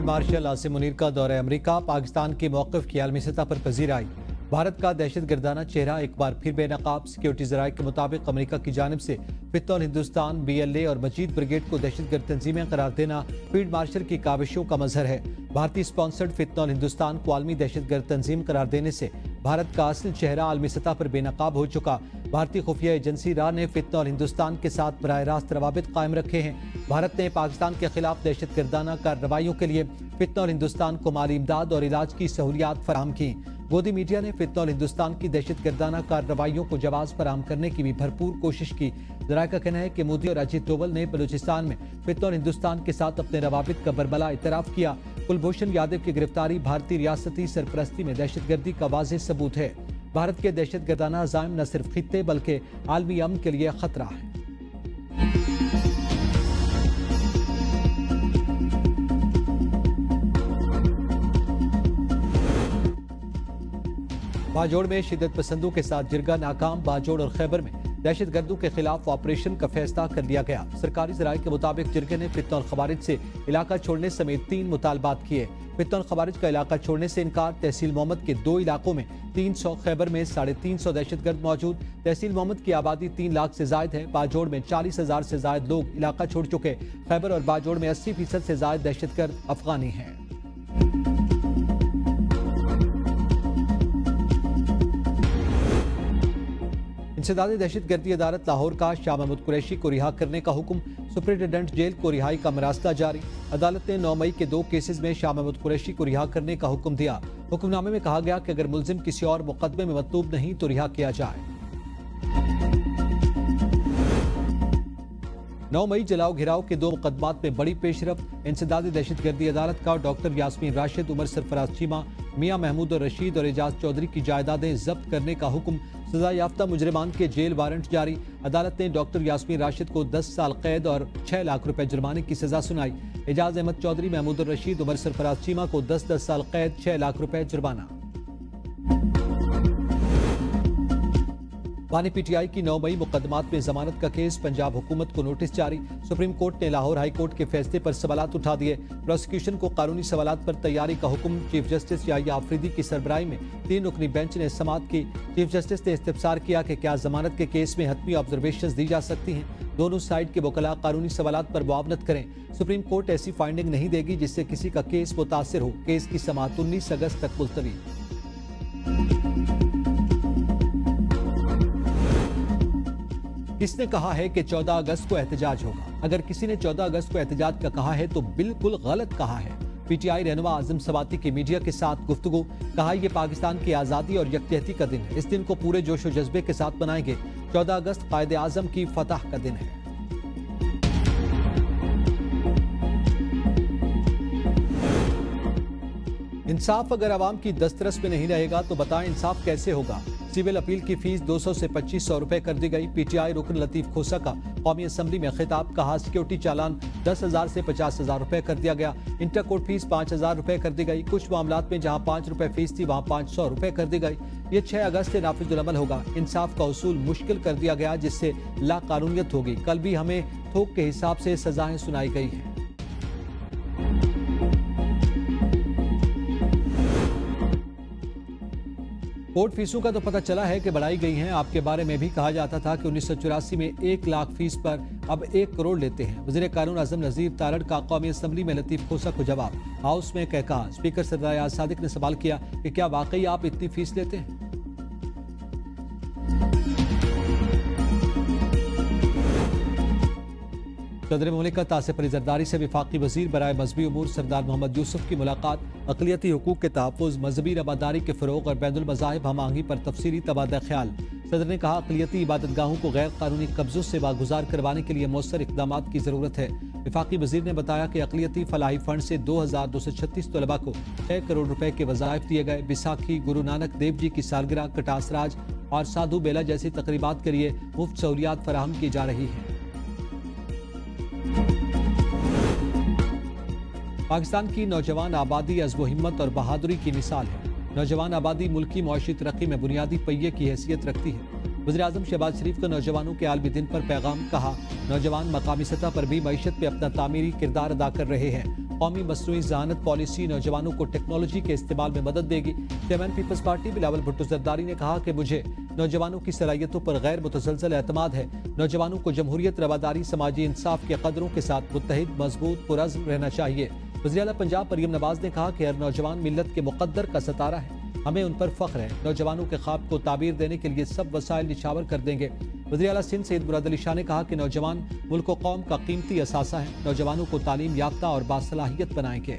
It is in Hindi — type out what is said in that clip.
फील्ड मार्शल आसिम मुनीर का दौरा अमेरिका, पाकिस्तान के मौक़िफ़ की आलमी सतह पर पजीराई। भारत का दहशतगर्दाना चेहरा एक बार फिर बेनकाब। सिक्योरिटी ज़राए के मुताबिक अमेरिका की जानिब से फितनल हिंदुस्तान, BLA और मजीद ब्रिगेड को दहशतगर्द तंजीमें करार देना फील्ड मार्शल की काविशों का मजहर है। भारतीय स्पॉन्सर्ड फितनल हिंदुस्तान को आलमी दहशतगर्द तंजीम करार देने से भारत का असल चेहरा आलमी सतह पर बेनकाब हो चुका। भारतीय खुफिया एजेंसी रा ने फितनल हिंदुस्तान के साथ बराह रास्त रवाबित कायम रखे हैं। भारत ने पाकिस्तान के खिलाफ दहशतगर्दाना कार्रवाइयों के लिए फितनल हिंदुस्तान को माली इमदाद और इलाज की सहूलियात फराहम की। गोदी मीडिया ने फितनल हिंदुस्तान की दहशतगर्दाना कार्रवाइयों को जवाब फराहम करने की भी भरपूर कोशिश की। जराये का कहना है कि मोदी और अजीत डोवल ने बलूचिस्तान में फितनल हिंदुस्तान के साथ अपने रवाबित का बरबला इतराफ किया। कुलभूषण यादव की गिरफ्तारी भारतीय रियासती सरपरस्ती में दहशतगर्दी का वाज़ेह सबूत है। भारत के दहशतगर्दाना अज़ाइम न सिर्फ खित्ते बल्कि आलमी अमन के लिए खतरा है। बाजोड़ में शिद्दत पसंदों के साथ जिरगा नाकाम। बाजोड़ और खैबर में दहशतगर्दों के खिलाफ ऑपरेशन का फैसला कर लिया गया। सरकारी ज़राए के मुताबिक जिरगे ने फितनल खवारिज से इलाका छोड़ने समेत 3 मुतालबात किए। फितनल खवारिज का इलाका छोड़ने से इनकार। तहसील मोहम्मद के 2 इलाकों में 300, खैबर में 350 दहशतगर्द मौजूद। तहसील मोहम्मद की आबादी 3 लाख से जायद है। बाजोड़ में 40,000 से जायद लोग इलाका छोड़ चुके। खैबर और बाजोड़ में 80% से जायद दहशतगर्द अफगानी हैं। इंसदादी दहशतगर्दी अदालत लाहौर का शाह महमूद कुरैशी को रिहा करने का हुक्म। सुप्रिंटेंडेंट जेल को रिहाई का मरासला जारी। अदालत ने 9 मई के 2 केसेस में शाह महमूद कुरैशी को रिहा करने का हुक्म दिया। हुक्मनामे में कहा गया कि अगर मुल्जिम किसी और मुकदमे में मतलूब नहीं तो रिहा किया जाए। 9 मई जलाओ घिराव के 2 मुकदमात में बड़ी पेशरफ। इंसदादी दहशतगर्दी अदालत का डॉक्टर यास्मीन राशिद, उमर सरफराज चीमा, मियां महमूद और रशीद और एजाज चौधरी की जायदादें जब्त करने का हुक्म। सजा याफ्ता मुजरिमान के जेल वारंट जारी। अदालत ने डॉक्टर यास्मीन राशिद को 10 साल कैद और 6 लाख रुपए जुर्माने की सजा सुनाई। एजाज अहमद चौधरी, महमूद और रशीद, उमर सरफराज चीमा को 10-10 साल कैद, 6 लाख रुपए जुर्माना। बानी PTI की 9 मई मुकदमात में जमानत का केस। पंजाब हुकूमत को नोटिस जारी। सुप्रीम कोर्ट ने लाहौर हाई कोर्ट के फैसले पर सवालात उठा दिए। प्रोसिक्यूशन को कानूनी सवालात पर तैयारी का हुक्म। चीफ जस्टिस याहिया आफरीदी की सरबराही में 3 रुकनी बेंच ने समाअत की। चीफ जस्टिस ने इस्तफसार किया कि क्या जमानत के केस में हतमी ऑब्जर्वेशंस दी जा सकती हैं। दोनों साइड के वकला कानूनी सवालात पर मुआवनत करें। सुप्रीम कोर्ट ऐसी फाइंडिंग नहीं देगी जिससे किसी का केस मुतासिर हो। केस की समाअत 19 अगस्त तक मुलतवी। किसने कहा है कि 14 अगस्त को एहतजाज होगा? अगर किसी ने 14 अगस्त को एहतजाज का कहा है तो बिल्कुल गलत कहा है। PTI रहनुमा आजम सवाती की मीडिया के साथ गुफ्तगू। कहा ये पाकिस्तान की आज़ादी और यकजहती का दिन है। इस दिन को पूरे जोश व जज्बे के साथ मनाएंगे। 14 अगस्त कायदे आजम की फतह का दिन है। इंसाफ अगर आवाम की दस्तरस में नहीं रहेगा तो बताएं इंसाफ कैसे होगा? सिविल अपील की फीस 200 से 2500 रुपए कर दी गई। PTI रुकन लतीफ खोसा का कौमी असम्बली में खिताब। कहा सिक्योरिटी चालान 10,000 से 50,000 रुपए कर दिया गया। इंटर कोर्ट फीस 5,000 रुपए कर दी गई। कुछ मामलात में जहां 5 रुपए फीस थी वहां 500 रुपए कर दी गई। ये 6 अगस्त से नाफिजुल अमल होगा। इंसाफ का उसूल मुश्किल कर दिया गया जिससे लाकानूनियत होगी। कल भी हमें थोक के हिसाब से सजाएं सुनाई गई हैं। कोर्ट फीसों का तो पता चला है कि बढ़ाई गई हैं। आपके बारे में भी कहा जाता था कि 1984 में 1 लाख फीस पर अब 1 करोड़ लेते हैं। वज़ीर कानून आज़म नज़ीर तारड़ का कौमी असम्बली में लतीफ खोसा को जवाब। हाउस में कहा। स्पीकर सरदार याद सादिक ने सवाल किया कि क्या वाकई आप इतनी फीस लेते हैं? सदर मुमलिकत आसिफ अली जरदारी से वफाकी वज़ीर बराए मजहबी उमूर सरदार मोहम्मद यूसुफ की मुलाकात। अक़लियती हुकूक के तहफ़्फ़ुज़, मजहबी रवादारी के फ़रोग़ और बैनुल मज़ाहिब हम आहंगी पर तफसीली तबादला ख्याल। सदर ने कहा अक़लियती इबादतगाहों को गैर कानूनी कब्ज़ों से बागुजार करवाने के लिए मौसर इक़दामात की ज़रूरत है। वफाकी वज़ीर ने बताया कि अक़लियती फलाही फ़ंड से 2236 तलबा को 6 करोड़ रुपए के वज़ाइफ दिए गए। बैसाखी, गुरु नानक देव जी की सालगिरह, कटास राज और साधु बेला जैसी तकरीबात के लिए मुफ्त सहूलियात फराहम की जा रही हैं। पाकिस्तान की नौजवान आबादी अज़्म हिम्मत और बहादुरी की मिसाल है। नौजवान आबादी मुल्की मौशी तरक्की में बुनियादी पहिए की हैसियत रखती है। वज़ीर आज़म शहबाज शरीफ का नौजवानों के आलमी दिन पर पैगाम। कहा नौजवान मकामी सतह पर भी मईशत में अपना तामीरी किरदार अदा कर रहे हैं। कौमी मसनूई ज़हानत पॉलिसी नौजवानों को टेक्नोलॉजी के इस्तेमाल में मदद देगी। Chairman peoples party Bilawal Bhutto Zardari ने कहा कि मुझे नौजवानों की सलाहियतों पर गैर मुतसलसल एतमाद है। नौजवानों को जमहूरियत, रवादारी, समाजी इंसाफ के कदरों के साथ मुत्तहिद, मजबूत, पुरअज़्म रहना चाहिए। वज़ीर आला पंजाब मरियम नवाज ने कहा कि हर नौजवान मिल्लत के मुक़द्दर का सितारा है, हमें उन पर फख्र है। नौजवानों के ख्वाब को ताबीर देने के लिए सब वसाइल निछावर कर देंगे। वज़ीर आला सिंध सैयद मुराद अली शाह ने कहा कि नौजवान मुल्क व कौम का कीमती असासा है। नौजवानों को तालीम याफ्ता और बासलाहियत बनाएंगे।